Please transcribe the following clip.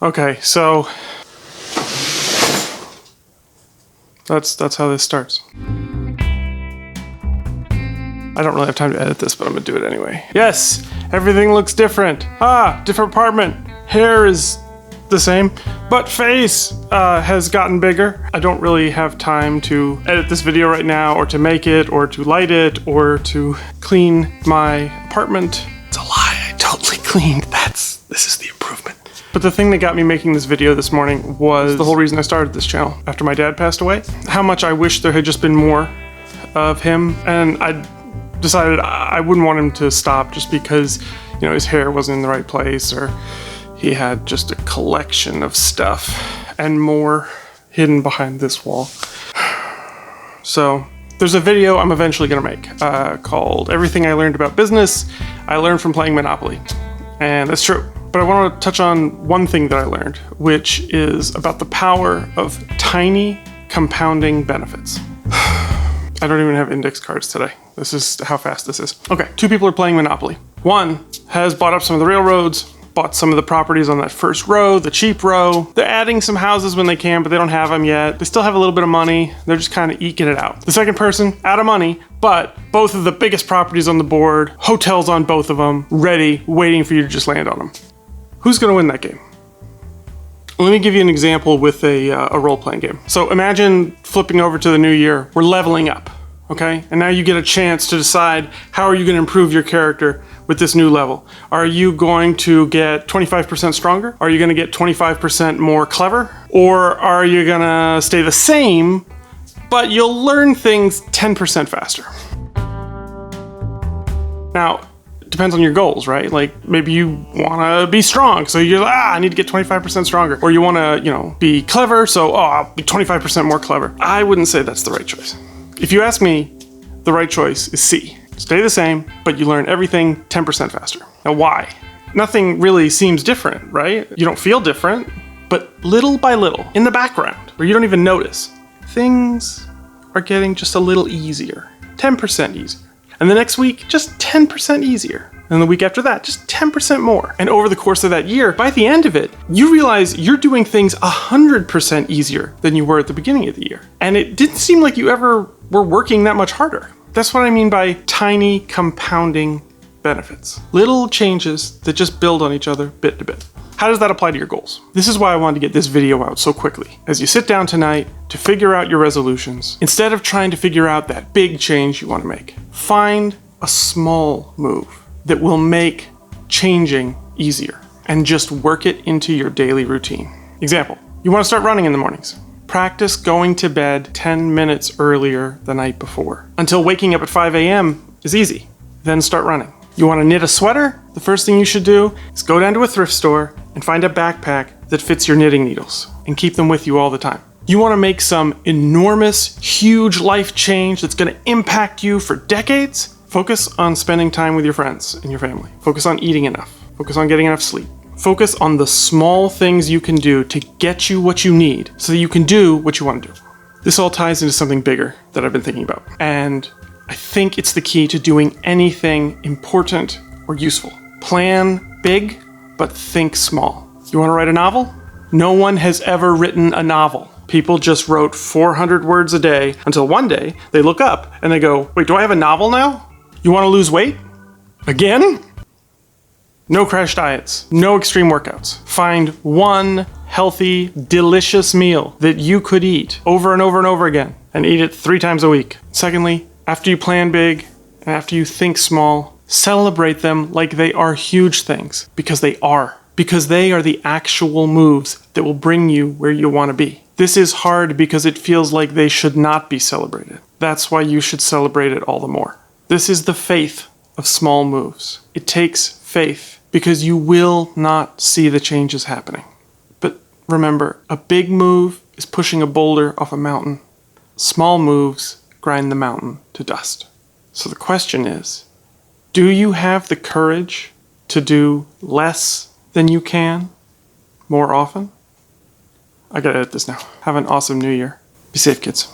Okay, so that's how this starts. I don't really have time to edit this, but I'm gonna do it anyway. Yes, everything looks different. Different apartment. Hair is the same, but face has gotten bigger. I don't really have time to edit this video right now, or to make it, or to light it, or to clean my apartment. It's a lie, I totally cleaned. This is the improvement. But the thing that got me making this video this morning was the whole reason I started this channel after my dad passed away. How much I wish there had just been more of him, and I decided I wouldn't want him to stop just because, you know, his hair wasn't in the right place, or he had just a collection of stuff and more hidden behind this wall. So there's a video I'm eventually gonna make called Everything I Learned About Business I Learned from Playing Monopoly. And that's true. But I want to touch on one thing that I learned, which is about the power of tiny compounding benefits. I don't even have index cards today. This is how fast this is. Okay, two people are playing Monopoly. One has bought up some of the railroads, bought some of the properties on that first row, the cheap row. They're adding some houses when they can, but they don't have them yet. They still have a little bit of money. They're just kind of eking it out. The second person, out of money, but both of the biggest properties on the board, hotels on both of them, ready, waiting for you to just land on them. Who's gonna win that game? Let me give you an example with a role-playing game. So imagine flipping over to the new year. We're leveling up, okay? And now you get a chance to decide how are you gonna improve your character with this new level. Are you going to get 25% stronger? Are you gonna get 25% more clever? Or are you gonna stay the same, but you'll learn things 10% faster? Now, depends on your goals, right? Like maybe you wanna be strong, so you're like, I need to get 25% stronger. Or you wanna, be clever, so I'll be 25% more clever. I wouldn't say that's the right choice. If you ask me, the right choice is C. Stay the same, but you learn everything 10% faster. Now why? Nothing really seems different, right? You don't feel different, but little by little, in the background, where you don't even notice, things are getting just a little easier, 10% easier. And the next week, just 10% easier. And the week after that, just 10% more. And over the course of that year, by the end of it, you realize you're doing things 100% easier than you were at the beginning of the year. And it didn't seem like you ever were working that much harder. That's what I mean by tiny compounding benefits. Little changes that just build on each other bit to bit. How does that apply to your goals? This is why I wanted to get this video out so quickly. As you sit down tonight to figure out your resolutions, instead of trying to figure out that big change you want to make, find a small move that will make changing easier and just work it into your daily routine. Example, you want to start running in the mornings. Practice going to bed 10 minutes earlier the night before until waking up at 5 a.m. is easy. Then start running. You want to knit a sweater? The first thing you should do is go down to a thrift store and find a backpack that fits your knitting needles and keep them with you all the time. You want to make some enormous, huge life change that's going to impact you for decades? Focus on spending time with your friends and your family. Focus on eating enough. Focus on getting enough sleep. Focus on the small things you can do to get you what you need so that you can do what you want to do. This all ties into something bigger that I've been thinking about. And I think it's the key to doing anything important or useful. Plan big, but think small. You want to write a novel? No one has ever written a novel. People just wrote 400 words a day until one day they look up and they go, wait, do I have a novel now? You want to lose weight? Again? No crash diets, no extreme workouts. Find one healthy, delicious meal that you could eat over and over and over again and eat it 3 times a week. Secondly, after you plan big and after you think small, celebrate them like they are huge things, because they are. Because they are the actual moves that will bring you where you want to be. This is hard because it feels like they should not be celebrated. That's why you should celebrate it all the more. This is the faith of small moves. It takes faith because you will not see the changes happening. But remember, a big move is pushing a boulder off a mountain. Small moves grind the mountain to dust. So the question is, do you have the courage to do less than you can more often? I gotta edit this now. Have an awesome new year. Be safe, kids.